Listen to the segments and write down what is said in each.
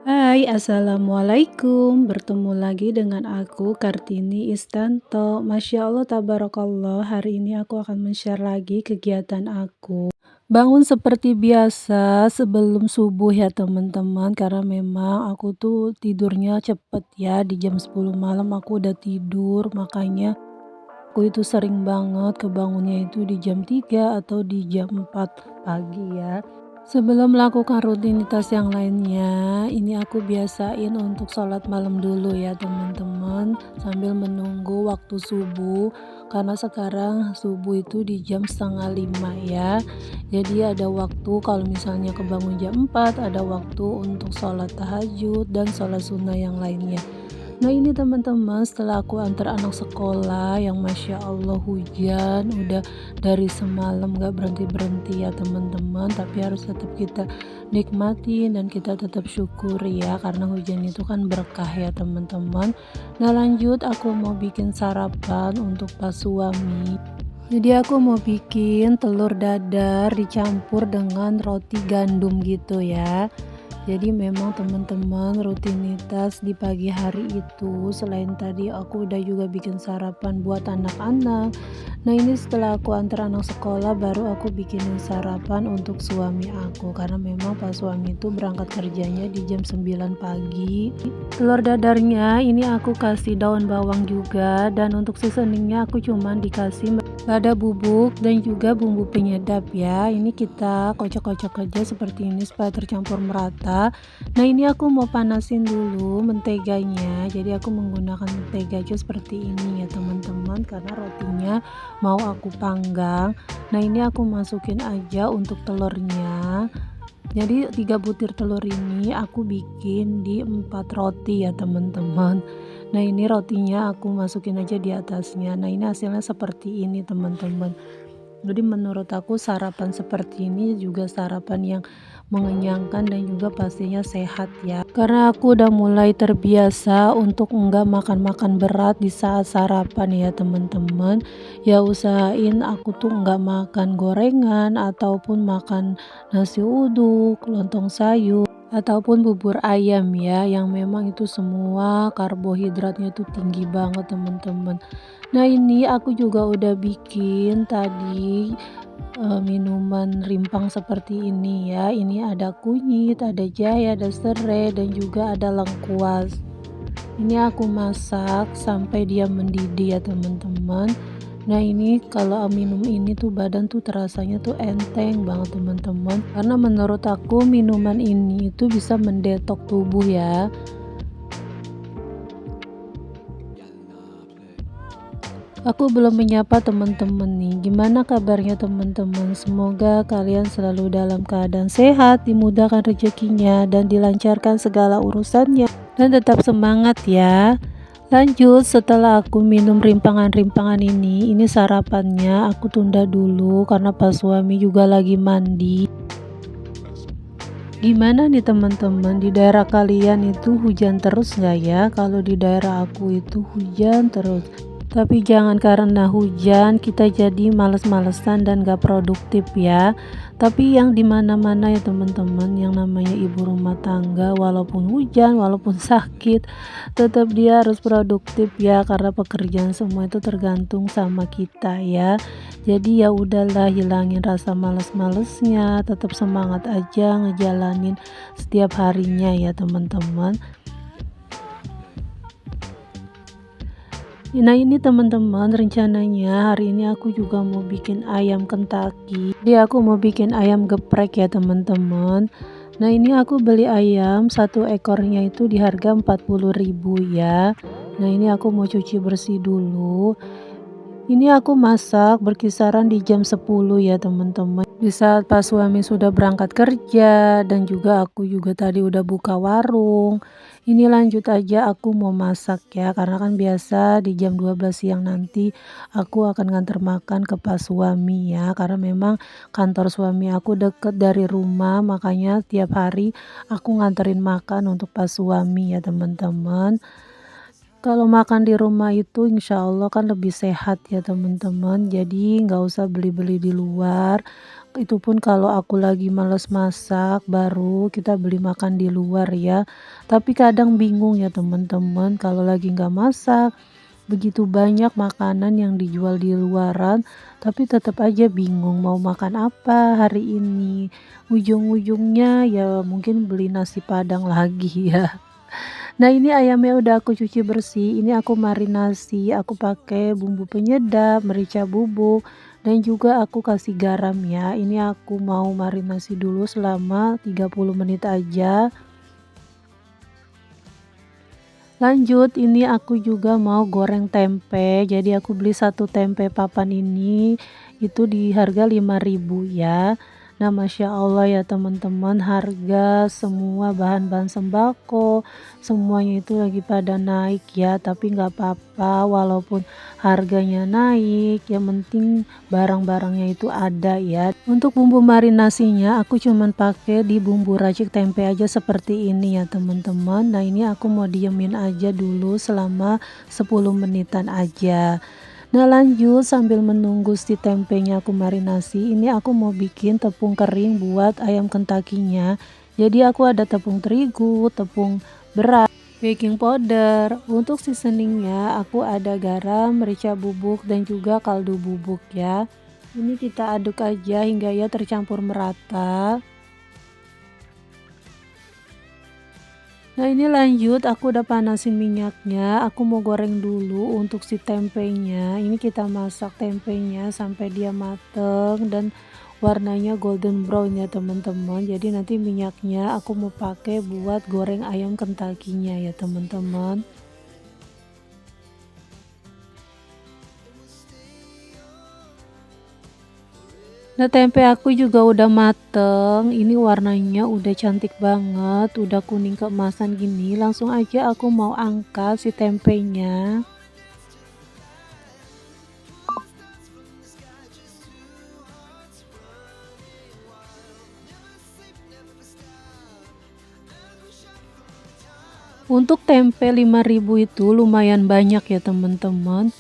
Hai, assalamualaikum. Bertemu lagi dengan aku, Kartini Istanto. Masya Allah, tabarakallah. Hari ini aku akan men-share lagi kegiatan aku. Bangun seperti biasa sebelum subuh ya teman-teman, karena memang aku tuh tidurnya cepet ya. Di jam 10 malam aku udah tidur, makanya aku itu sering banget kebangunnya itu di jam 3 atau di jam 4 pagi ya. Sebelum melakukan rutinitas yang lainnya, ini aku biasain untuk sholat malam dulu ya teman-teman, sambil menunggu waktu subuh, karena sekarang subuh itu di jam setengah 5 ya. Jadi ada waktu kalau misalnya kebangun jam 4, ada waktu untuk sholat tahajud dan sholat sunnah yang lainnya. Nah ini teman-teman, setelah aku antar anak sekolah yang Masya Allah hujan udah dari semalam gak berhenti-berhenti ya teman-teman, tapi harus tetap kita nikmati dan kita tetap syukuri ya, karena hujan itu kan berkah ya teman-teman. Nah lanjut, aku mau bikin sarapan untuk pas suami. Jadi aku mau bikin telur dadar dicampur dengan roti gandum gitu ya. Jadi memang teman-teman, rutinitas di pagi hari itu selain tadi aku udah juga bikin sarapan buat anak-anak. Nah ini setelah aku antar anak sekolah baru aku bikinin sarapan untuk suami aku, karena memang pas suami itu berangkat kerjanya di jam 9 pagi. Telur dadarnya ini aku kasih daun bawang juga, dan untuk seasoningnya aku cuman dikasih lada bubuk dan juga bumbu penyedap ya. Ini kita kocok-kocok aja seperti ini supaya tercampur merata. Nah ini aku mau panasin dulu menteganya, jadi aku menggunakan mentega aja seperti ini ya teman-teman, karena rotinya mau aku panggang. Nah ini aku masukin aja untuk telurnya. Jadi 3 butir telur ini aku bikin di 4 roti ya teman-teman. Nah ini rotinya aku masukin aja di atasnya. Nah ini hasilnya seperti ini teman-teman. Jadi menurut aku sarapan seperti ini juga sarapan yang mengenyangkan dan juga pastinya sehat ya. Karena aku udah mulai terbiasa untuk enggak makan-makan berat di saat sarapan ya teman-teman. Ya usahain aku tuh enggak makan gorengan ataupun makan nasi uduk, lontong sayur ataupun bubur ayam ya, yang memang itu semua karbohidratnya tuh tinggi banget teman-teman. Nah ini aku juga udah bikin tadi minuman rimpang seperti ini ya. Ini ada kunyit, ada jahe, ada serai dan juga ada lengkuas. Ini aku masak sampai dia mendidih ya teman-teman. Nah ini kalau minum ini tuh badan tuh terasanya tuh enteng banget teman-teman, karena menurut aku minuman ini itu bisa mendetok tubuh ya. Aku belum menyapa teman-teman nih. Gimana kabarnya teman-teman? Semoga kalian selalu dalam keadaan sehat, dimudahkan rezekinya, dan dilancarkan segala urusannya. Dan tetap semangat ya. Lanjut, setelah aku minum rimpangan-rimpangan ini sarapannya aku tunda dulu karena pas suami juga lagi mandi. Gimana nih teman-teman, di daerah kalian itu hujan terus nggak ya? Kalau di daerah aku itu hujan terus. Tapi jangan karena hujan kita jadi males-malesan dan gak produktif ya. Tapi yang dimana-mana ya teman-teman, yang namanya ibu rumah tangga, walaupun hujan, walaupun sakit, tetap dia harus produktif ya, karena pekerjaan semua itu tergantung sama kita ya. Jadi ya udahlah, hilangin rasa males-malesnya, tetap semangat aja ngejalanin setiap harinya ya teman-teman. Nah ini teman-teman, rencananya hari ini aku juga mau bikin ayam Kentucky. Jadi aku mau bikin ayam geprek ya teman-teman. Nah ini aku beli ayam satu ekornya itu di harga 40.000 ya. Nah ini aku mau cuci bersih dulu. Ini aku masak berkisaran di jam 10 ya teman-teman. Di saat pas suami sudah berangkat kerja dan juga aku juga tadi udah buka warung. Ini lanjut aja aku mau masak ya, karena kan biasa di jam 12 siang nanti aku akan nganter makan ke pas suami ya, karena memang kantor suami aku deket dari rumah, makanya tiap hari aku nganterin makan untuk pas suami ya teman-teman. Kalau makan di rumah itu insya Allah kan lebih sehat ya teman-teman, jadi nggak usah beli-beli di luar. Itu pun kalau aku lagi males masak, baru kita beli makan di luar ya. Tapi kadang bingung ya teman-teman, kalau lagi nggak masak, begitu banyak makanan yang dijual di luaran, tapi tetap aja bingung mau makan apa hari ini. Ujung-ujungnya ya mungkin beli nasi Padang lagi ya. Nah ini ayamnya udah aku cuci bersih, ini aku marinasi, aku pakai bumbu penyedap, merica bubuk, dan juga aku kasih garam ya. Ini aku mau marinasi dulu selama 30 menit aja. Lanjut, ini aku juga mau goreng tempe. Jadi aku beli satu tempe papan ini, itu di harga 5.000 ya. Nah, Masya Allah ya teman-teman, harga semua bahan-bahan sembako, semuanya itu lagi pada naik ya. Tapi nggak apa-apa, walaupun harganya naik, yang penting barang-barangnya itu ada ya. Untuk bumbu marinasinya, aku cuman pakai di bumbu racik tempe aja seperti ini ya teman-teman. Nah ini aku mau diemin aja dulu selama 10 menitan aja. Nah lanjut, sambil menunggu si tempenya aku marinasi, ini aku mau bikin tepung kering buat ayam kentakinya. Jadi aku ada tepung terigu, tepung beras, baking powder. Untuk seasoningnya aku ada garam, merica bubuk, dan juga kaldu bubuk ya. Ini kita aduk aja hingga ya tercampur merata. Nah ini lanjut, aku udah panasin minyaknya, aku mau goreng dulu untuk si tempenya. Ini kita masak tempenya sampai dia mateng dan warnanya golden brown ya teman-teman. Jadi nanti minyaknya aku mau pakai buat goreng ayam kentakinya ya teman-teman. Nah tempe aku juga udah mateng, ini warnanya udah cantik banget, udah kuning keemasan gini. Langsung aja aku mau angkat si tempenya. Untuk tempe 5.000 itu lumayan banyak ya teman-teman.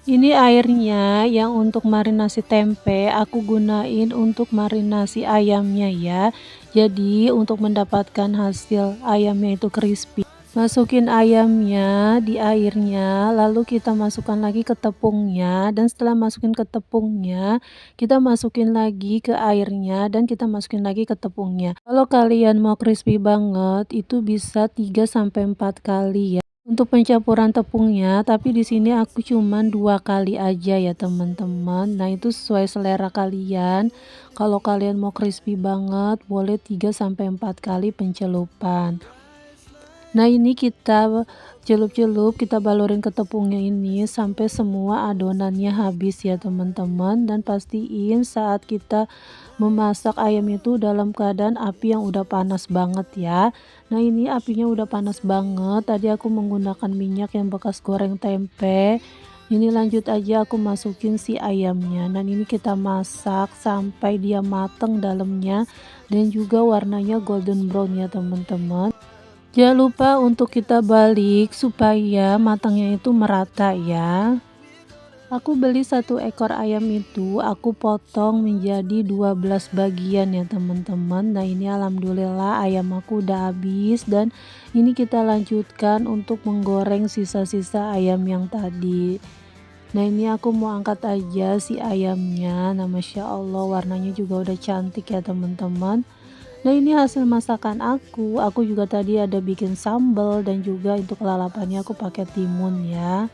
Ini airnya yang untuk marinasi tempe aku gunain untuk marinasi ayamnya ya. Jadi untuk mendapatkan hasil ayamnya itu crispy, masukin ayamnya di airnya, lalu kita masukkan lagi ke tepungnya, dan setelah masukin ke tepungnya, kita masukin lagi ke airnya, dan kita masukin lagi ke tepungnya. Kalau kalian mau crispy banget, itu bisa 3 sampai 4 kali ya untuk pencampuran tepungnya, tapi di sini aku cuman 2 kali aja ya teman-teman. Nah itu sesuai selera kalian. Kalau kalian mau crispy banget, boleh 3 sampai 4 kali pencelupan. Nah ini kita celup-celup, kita balurin ke tepungnya ini sampai semua adonannya habis ya teman-teman. Dan pastiin saat kita memasak ayam itu dalam keadaan api yang udah panas banget ya. Nah ini apinya udah panas banget, tadi aku menggunakan minyak yang bekas goreng tempe. Ini lanjut aja aku masukin si ayamnya. Dan ini kita masak sampai dia mateng dalamnya dan juga warnanya golden brown ya teman-teman. Jangan lupa untuk kita balik supaya matangnya itu merata ya. Aku beli satu ekor ayam itu, aku potong menjadi 12 bagian ya teman-teman. Nah ini alhamdulillah ayam aku udah habis, dan ini kita lanjutkan untuk menggoreng sisa-sisa ayam yang tadi. Nah ini aku mau angkat aja si ayamnya. Nah Masya Allah warnanya juga udah cantik ya teman-teman. Nah ini hasil masakan aku juga tadi ada bikin sambal, dan juga untuk lalapannya aku pakai timun ya.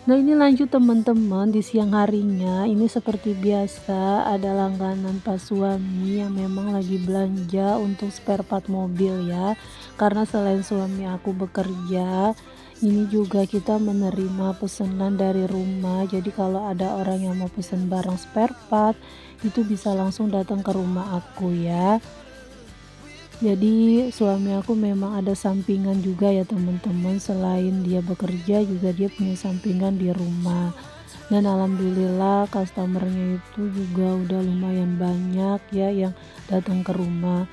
Nah ini lanjut teman-teman, di siang harinya ini seperti biasa ada langganan pas suami yang memang lagi belanja untuk spare part mobil ya. Karena selain suami aku bekerja, ini juga kita menerima pesanan dari rumah. Jadi kalau ada orang yang mau pesen barang spare part, itu bisa langsung datang ke rumah aku ya. Jadi suami aku memang ada sampingan juga ya teman-teman, selain dia bekerja juga dia punya sampingan di rumah. Dan alhamdulillah customernya itu juga udah lumayan banyak ya yang datang ke rumah.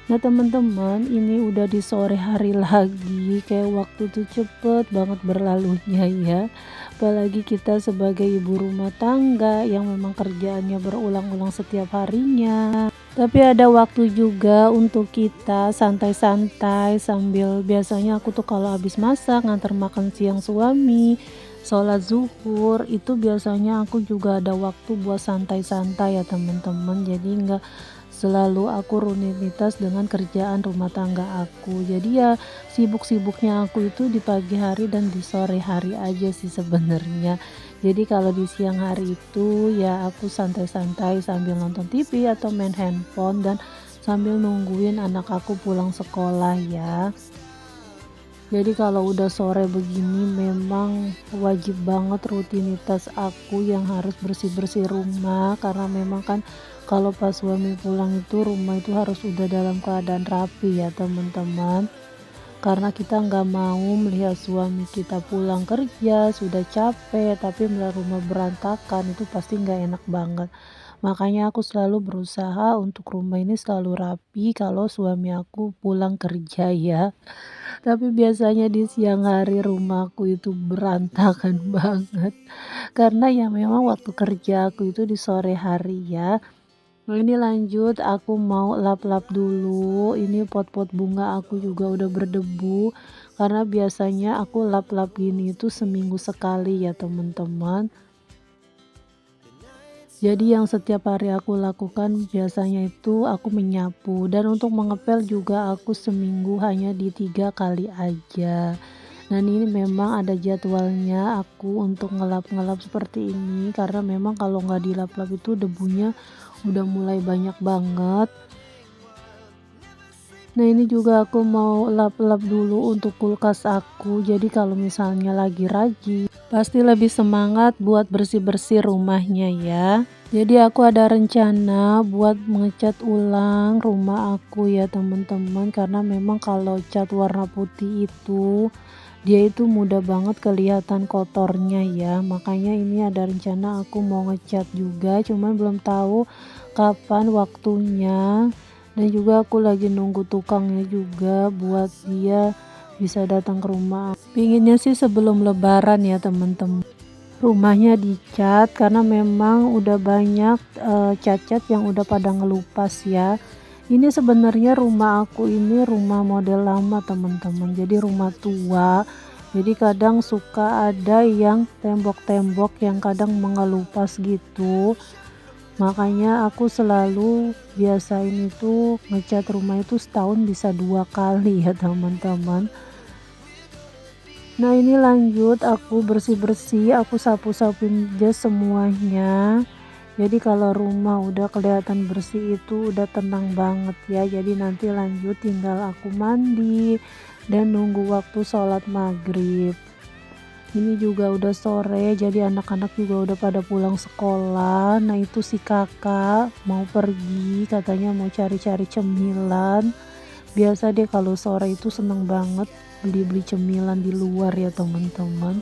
Nah teman-teman, ini udah di sore hari lagi, kayak waktu tuh cepet banget berlalunya ya. Apalagi kita sebagai ibu rumah tangga yang memang kerjaannya berulang-ulang setiap harinya. Tapi ada waktu juga untuk kita santai-santai sambil biasanya aku tuh kalau habis masak, ngantar makan siang suami, sholat zuhur, itu biasanya aku juga ada waktu buat santai-santai ya teman-teman. Jadi nggak selalu aku rutinitas dengan kerjaan rumah tangga aku. Jadi ya sibuk-sibuknya aku itu di pagi hari dan di sore hari aja sih sebenarnya. Jadi kalau di siang hari itu ya aku santai-santai sambil nonton TV atau main handphone dan sambil nungguin anak aku pulang sekolah ya. Jadi kalau udah sore begini memang wajib banget rutinitas aku yang harus bersih-bersih rumah, karena memang kan kalau pas suami pulang itu rumah itu harus udah dalam keadaan rapi ya teman-teman. Karena kita nggak mau melihat suami kita pulang kerja sudah capek tapi melihat rumah berantakan itu pasti nggak enak banget. Makanya aku selalu berusaha untuk rumah ini selalu rapi kalau suami aku pulang kerja ya. Tapi biasanya di siang hari rumahku itu berantakan banget, karena ya memang waktu kerja aku itu di sore hari ya. Nah ini lanjut aku mau lap-lap dulu, ini pot-pot bunga aku juga udah berdebu, karena biasanya aku lap-lap gini itu seminggu sekali ya teman-teman. Jadi yang setiap hari aku lakukan biasanya itu aku menyapu dan untuk mengepel juga aku seminggu hanya di 3 kali aja. Dan ini memang ada jadwalnya aku untuk ngelap-ngelap seperti ini karena memang kalau nggak dilap-lap itu debunya udah mulai banyak banget. Nah ini juga aku mau lap-lap dulu untuk kulkas aku, jadi kalau misalnya lagi rajin pasti lebih semangat buat bersih-bersih rumahnya ya. Jadi aku ada rencana buat mengecat ulang rumah aku ya teman-teman, karena memang kalau cat warna putih itu dia itu mudah banget kelihatan kotornya ya. Makanya ini ada rencana aku mau ngecat juga, cuman belum tahu kapan waktunya. Dan juga aku lagi nunggu tukangnya juga buat dia bisa datang ke rumah. Pinginnya sih sebelum lebaran ya teman-teman. Rumahnya dicat karena memang udah banyak cat-cat yang udah pada ngelupas ya. Ini sebenarnya rumah aku ini rumah model lama teman-teman. Jadi rumah tua. Jadi kadang suka ada yang tembok-tembok yang kadang mengelupas gitu. Makanya aku selalu biasain itu ngecat rumah itu setahun bisa 2 kali ya teman-teman. Nah ini lanjut aku bersih-bersih, aku sapu-sapuin jas semuanya. Jadi kalau rumah udah kelihatan bersih itu udah tenang banget ya. Jadi nanti lanjut tinggal aku mandi dan nunggu waktu sholat maghrib. Ini juga udah sore, jadi anak-anak juga udah pada pulang sekolah. Nah itu si kakak mau pergi, katanya mau cari-cari cemilan. Biasa deh kalau sore itu seneng banget beli-beli cemilan di luar ya teman-teman.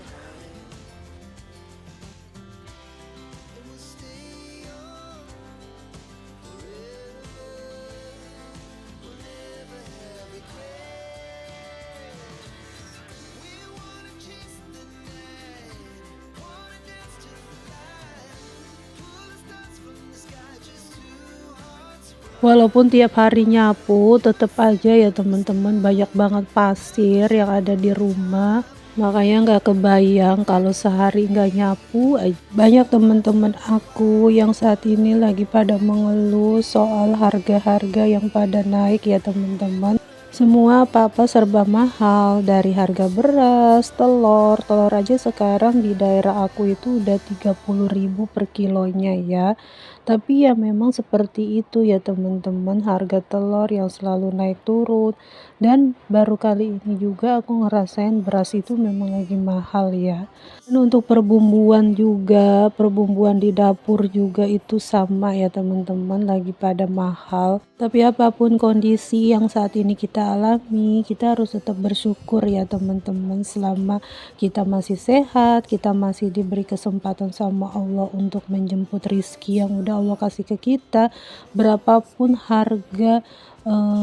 Walaupun tiap hari nyapu, tetep aja ya teman-teman banyak banget pasir yang ada di rumah. Makanya nggak kebayang kalau sehari nggak nyapu. Banyak teman-teman aku yang saat ini lagi pada mengeluh soal harga-harga yang pada naik ya teman-teman. Semua apa-apa serba mahal, dari harga beras, telur aja sekarang di daerah aku itu udah 30.000 per kilonya ya. Tapi ya memang seperti itu ya teman-teman, harga telur yang selalu naik turun. Dan baru kali ini juga aku ngerasain beras itu memang lagi mahal ya. Dan untuk perbumbuan juga, perbumbuan di dapur juga itu sama ya teman-teman, lagi pada mahal. Tapi apapun kondisi yang saat ini kita alami, kita harus tetap bersyukur ya teman-teman, selama kita masih sehat, kita masih diberi kesempatan sama Allah untuk menjemput rizki yang udah udah Allah kasih ke kita, berapapun harga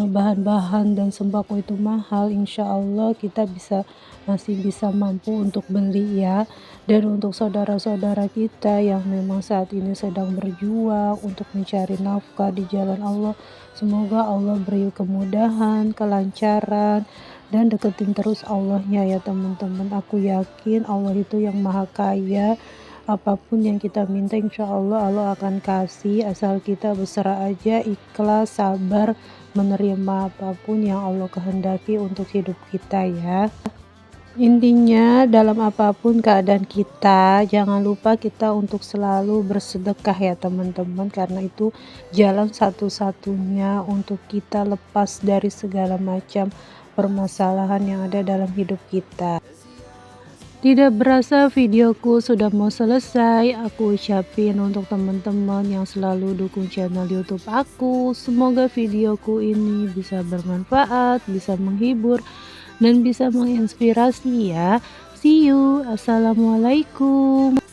bahan-bahan dan sembako itu mahal, insya Allah kita masih bisa mampu untuk beli ya. Dan untuk saudara-saudara kita yang memang saat ini sedang berjuang untuk mencari nafkah di jalan Allah, semoga Allah beri kemudahan, kelancaran, dan deketin terus Allahnya ya teman-teman. Aku yakin Allah itu yang maha kaya. Apapun yang kita minta insya Allah Allah akan kasih, asal kita berserah aja, ikhlas, sabar, menerima apapun yang Allah kehendaki untuk hidup kita ya. Intinya dalam apapun keadaan kita, jangan lupa kita untuk selalu bersedekah ya teman-teman, karena itu jalan satu-satunya untuk kita lepas dari segala macam permasalahan yang ada dalam hidup kita. Tidak berasa videoku sudah mau selesai. Aku ucapin untuk teman-teman yang selalu dukung channel YouTube aku, semoga videoku ini bisa bermanfaat, bisa menghibur, dan bisa menginspirasi ya. See you. Assalamualaikum.